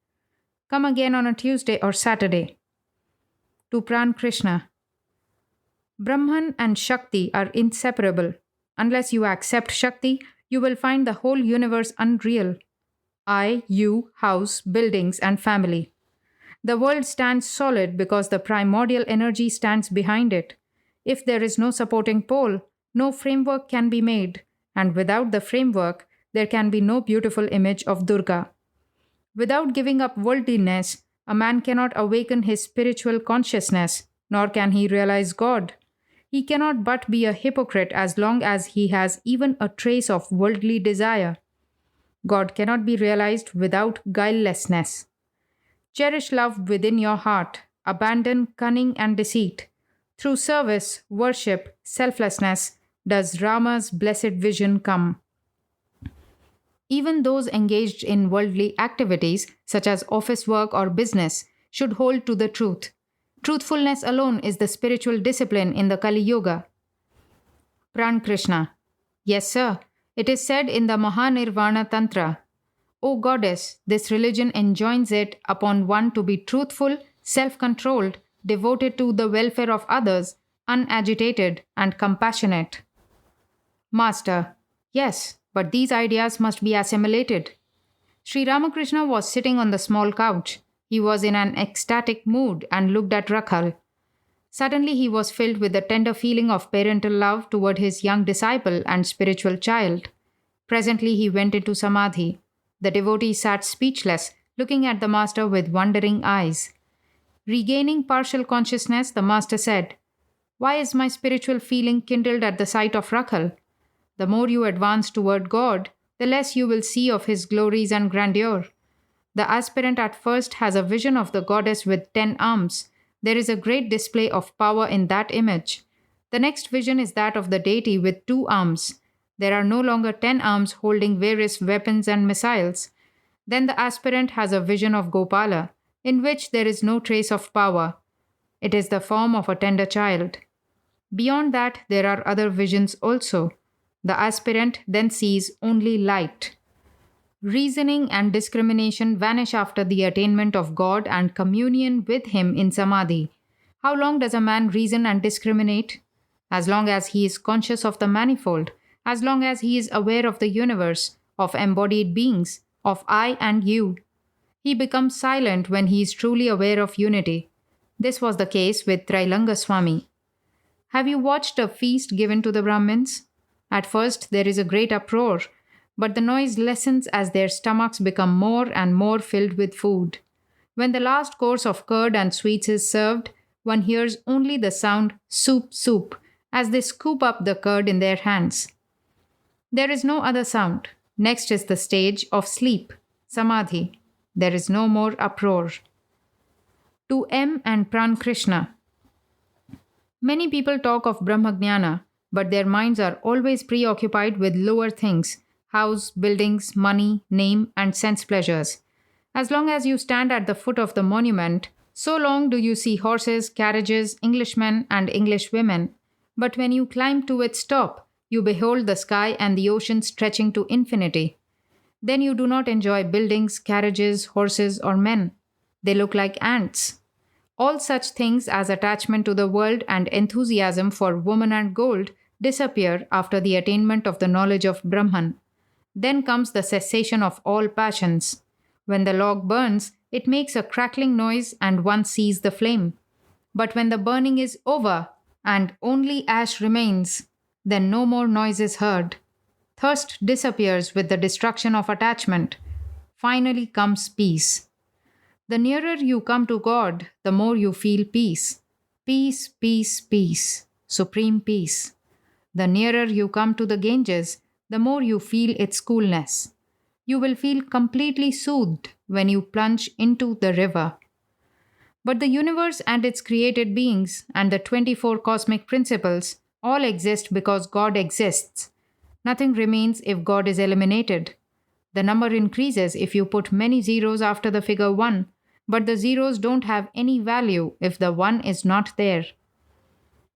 Come again on a Tuesday or Saturday. To Pran Krishna. Brahman and Shakti are inseparable. Unless you accept Shakti, you will find the whole universe unreal. I, you, house, buildings, and family. The world stands solid because the primordial energy stands behind it. If there is no supporting pole, no framework can be made, and without the framework, there can be no beautiful image of Durga. Without giving up worldliness, a man cannot awaken his spiritual consciousness, nor can he realize God. He cannot but be a hypocrite as long as he has even a trace of worldly desire. God cannot be realized without guilelessness. Cherish love within your heart. Abandon cunning and deceit. Through service, worship, selflessness, does Rama's blessed vision come. Even those engaged in worldly activities, such as office work or business, should hold to the truth. Truthfulness alone is the spiritual discipline in the Kali Yuga. Pran Krishna. Yes, sir. It is said in the Mahanirvana Tantra. O goddess, this religion enjoins it upon one to be truthful, self controlled, devoted to the welfare of others, unagitated, and compassionate. Master. Yes, but these ideas must be assimilated. Sri Ramakrishna was sitting on the small couch. He was in an ecstatic mood and looked at Rakhal. Suddenly he was filled with the tender feeling of parental love toward his young disciple and spiritual child. Presently he went into samadhi. The devotee sat speechless, looking at the master with wondering eyes. Regaining partial consciousness, the master said, "Why is my spiritual feeling kindled at the sight of Rakhal? The more you advance toward God, the less you will see of his glories and grandeur. The aspirant at first has a vision of the goddess with 10 arms. There is a great display of power in that image. The next vision is that of the deity with 2 arms. There are no longer 10 arms holding various weapons and missiles. Then the aspirant has a vision of Gopala, in which there is no trace of power. It is the form of a tender child. Beyond that, there are other visions also. The aspirant then sees only light. Reasoning and discrimination vanish after the attainment of God and communion with Him in Samadhi. How long does a man reason and discriminate? As long as he is conscious of the manifold, as long as he is aware of the universe, of embodied beings, of I and you. He becomes silent when he is truly aware of unity. This was the case with Trailanga Swami. Have you watched a feast given to the Brahmins? At first there is a great uproar, but the noise lessens as their stomachs become more and more filled with food. When the last course of curd and sweets is served, one hears only the sound soup, soup, as they scoop up the curd in their hands. There is no other sound. Next is the stage of sleep, samadhi. There is no more uproar. To M. and Pran Krishna. Many people talk of Brahmagnana, but their minds are always preoccupied with lower things: house, buildings, money, name, and sense pleasures. As long as you stand at the foot of the monument, so long do you see horses, carriages, Englishmen, and Englishwomen. But when you climb to its top, you behold the sky and the ocean stretching to infinity. Then you do not enjoy buildings, carriages, horses, or men. They look like ants. All such things as attachment to the world and enthusiasm for woman and gold disappear after the attainment of the knowledge of Brahman. Then comes the cessation of all passions. When the log burns, it makes a crackling noise and one sees the flame. But when the burning is over and only ash remains, then no more noise is heard. Thirst disappears with the destruction of attachment. Finally comes peace. The nearer you come to God, the more you feel peace. Peace, peace, peace. Supreme peace. The nearer you come to the Ganges, the more you feel its coolness. You will feel completely soothed when you plunge into the river. But the universe and its created beings and the 24 cosmic principles all exist because God exists. Nothing remains if God is eliminated. The number increases if you put many zeros after the figure 1, but the zeros don't have any value if the 1 is not there.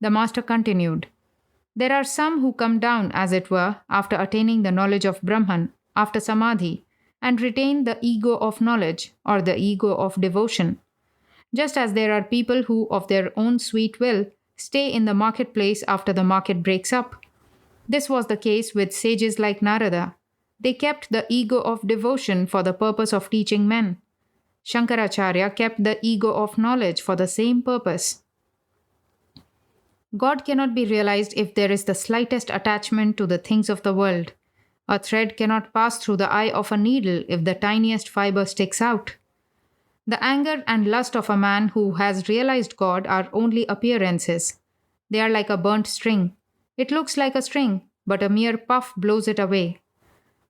The master continued, "There are some who come down, as it were, after attaining the knowledge of Brahman, after samadhi, and retain the ego of knowledge or the ego of devotion. Just as there are people who, of their own sweet will, stay in the marketplace after the market breaks up. This was the case with sages like Narada. They kept the ego of devotion for the purpose of teaching men. Shankaracharya kept the ego of knowledge for the same purpose. God cannot be realized if there is the slightest attachment to the things of the world. A thread cannot pass through the eye of a needle if the tiniest fiber sticks out. The anger and lust of a man who has realized God are only appearances. They are like a burnt string. It looks like a string, but a mere puff blows it away.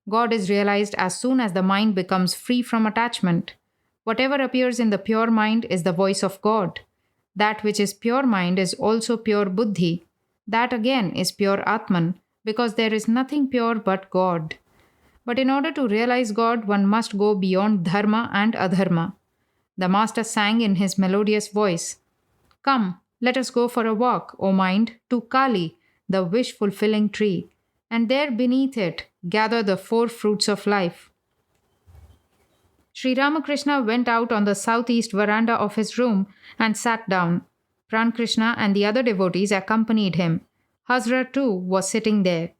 God is realized as soon as the mind becomes free from attachment. Whatever appears in the pure mind is the voice of God. That which is pure mind is also pure buddhi. That again is pure Atman, because there is nothing pure but God. But in order to realize God, one must go beyond dharma and adharma. The master sang in his melodious voice, "Come, let us go for a walk, O mind, to Kali, the wish fulfilling tree, and there beneath it gather the four fruits of life." Sri Ramakrishna went out on the southeast veranda of his room and sat down. Prankrishna and the other devotees accompanied him. Hazra too was sitting there.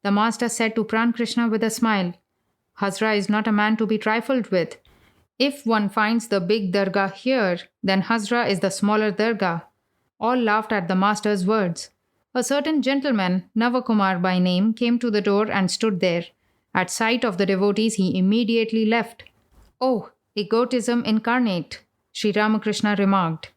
The master said to Prankrishna with a smile, "Hazra is not a man to be trifled with. If one finds the big dargah here, then Hazra is the smaller dargah." All laughed at the master's words. A certain gentleman, Navakumar by name, came to the door and stood there. At sight of the devotees, he immediately left. "Oh, egotism incarnate," Sri Ramakrishna remarked.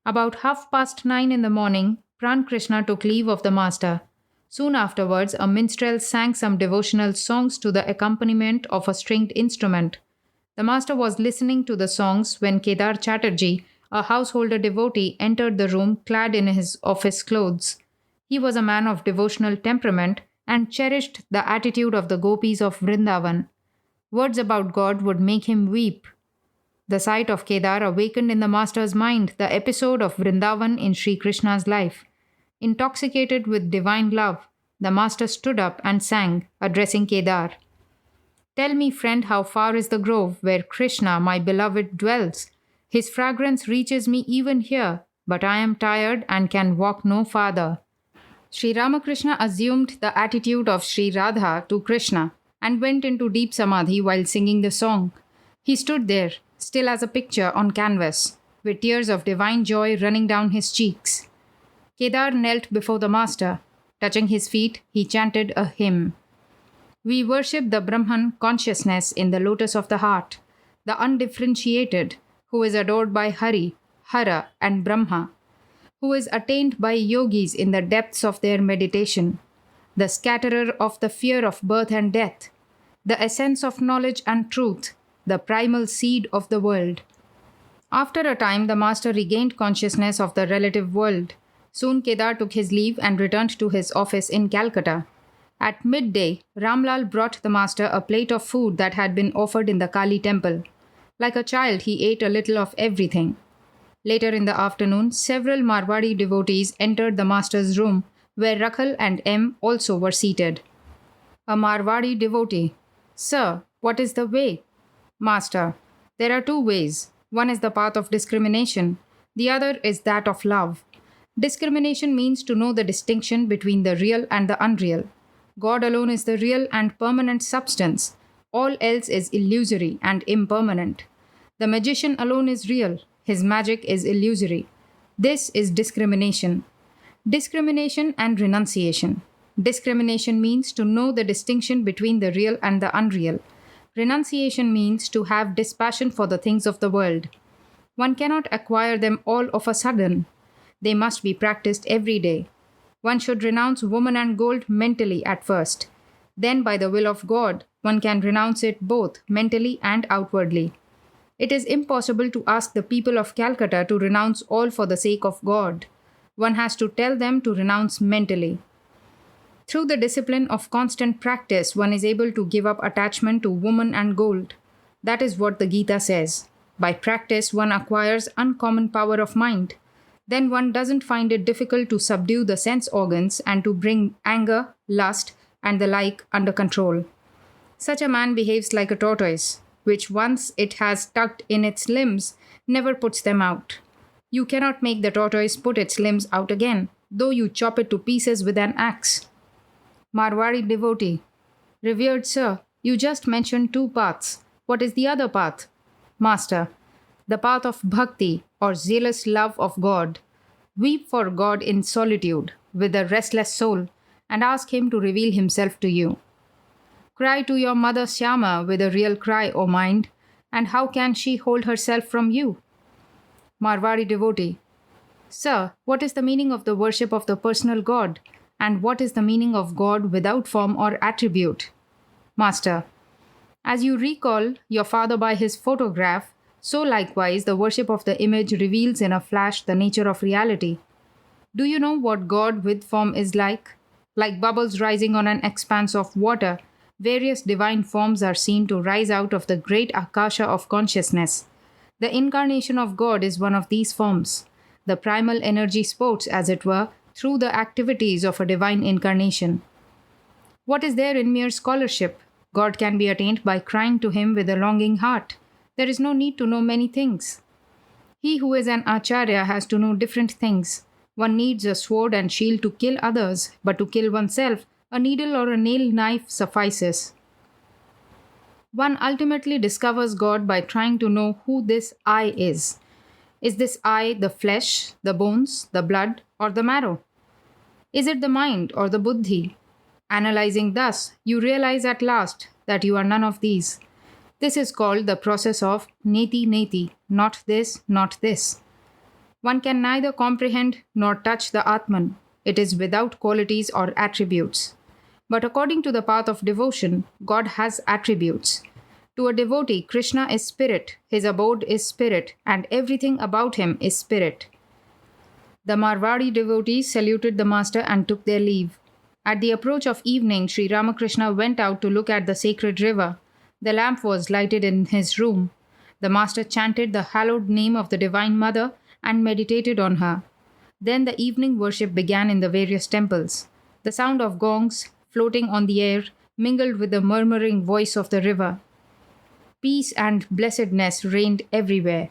About 9:30 in the morning, Prankrishna took leave of the master. Soon afterwards, a minstrel sang some devotional songs to the accompaniment of a stringed instrument. The master was listening to the songs when Kedar Chatterjee, a householder devotee, entered the room clad in his office clothes. He was a man of devotional temperament and cherished the attitude of the gopis of Vrindavan. Words about God would make him weep. The sight of Kedar awakened in the master's mind the episode of Vrindavan in Sri Krishna's life. Intoxicated with divine love, the master stood up and sang, addressing Kedar, "Tell me, friend, how far is the grove where Krishna, my beloved, dwells? His fragrance reaches me even here, but I am tired and can walk no farther." Sri Ramakrishna assumed the attitude of Sri Radha to Krishna and went into deep samadhi while singing the song. He stood there, still as a picture on canvas, with tears of divine joy running down his cheeks. Kedar knelt before the master. Touching his feet, he chanted a hymn. "We worship the Brahman consciousness in the lotus of the heart, the undifferentiated, who is adored by Hari, Hara, and Brahma, who is attained by yogis in the depths of their meditation, the scatterer of the fear of birth and death, the essence of knowledge and truth, the primal seed of the world." After a time, the master regained consciousness of the relative world. Soon Kedar took his leave and returned to his office in Calcutta. At midday, Ramlal brought the master a plate of food that had been offered in the Kali temple. Like a child, he ate a little of everything. Later in the afternoon, several Marwadi devotees entered the master's room, where Rakhal and M also were seated. A Marwadi devotee: "Sir, what is the way?" Master: "There are two ways. One is the path of discrimination. The other is that of love. Discrimination means to know the distinction between the real and the unreal. God alone is the real and permanent substance. All else is illusory and impermanent. The magician alone is real. His magic is illusory. This is discrimination. Discrimination and renunciation. Discrimination means to know the distinction between the real and the unreal. Renunciation means to have dispassion for the things of the world. One cannot acquire them all of a sudden. They must be practiced every day. One should renounce woman and gold mentally at first. Then, by the will of God, one can renounce it both mentally and outwardly. It is impossible to ask the people of Calcutta to renounce all for the sake of God. One has to tell them to renounce mentally. Through the discipline of constant practice, one is able to give up attachment to woman and gold. That is what the Gita says. By practice, one acquires uncommon power of mind. Then one doesn't find it difficult to subdue the sense organs and to bring anger, lust, and the like under control. Such a man behaves like a tortoise, which once it has tucked in its limbs, never puts them out. You cannot make the tortoise put its limbs out again, though you chop it to pieces with an axe. Marwari devotee: "Revered sir, you just mentioned two paths. What is the other path?" Master: "The path of bhakti, or zealous love of God. Weep for God in solitude, with a restless soul, and ask Him to reveal Himself to you. Cry to your mother Syama with a real cry, O mind, and how can she hold herself from you?" Marwari devotee: "Sir, what is the meaning of the worship of the personal God, and what is the meaning of God without form or attribute?" Master: "As you recall your father by his photograph, so likewise the worship of the image reveals in a flash the nature of reality. Do you know what God with form is like? Like bubbles rising on an expanse of water, various divine forms are seen to rise out of the great akasha of consciousness. The incarnation of God is one of these forms. The primal energy sports, as it were, through the activities of a divine incarnation. What is there in mere scholarship? God can be attained by crying to Him with a longing heart. There is no need to know many things. He who is an acharya has to know different things. One needs a sword and shield to kill others, but to kill oneself, a needle or a nail knife suffices. One ultimately discovers God by trying to know who this I is. Is this I the flesh, the bones, the blood, or the marrow? Is it the mind or the buddhi? Analyzing thus, you realize at last that you are none of these. This is called the process of neti neti, not this, not this. One can neither comprehend nor touch the Atman. It is without qualities or attributes. But according to the path of devotion, God has attributes. To a devotee, Krishna is spirit, his abode is spirit, and everything about him is spirit. The Marwadi devotees saluted the master and took their leave. At the approach of evening, Sri Ramakrishna went out to look at the sacred river. The lamp was lighted in his room. The master chanted the hallowed name of the Divine Mother and meditated on her. Then the evening worship began in the various temples. The sound of gongs, floating on the air, mingled with the murmuring voice of the river. Peace and blessedness reigned everywhere.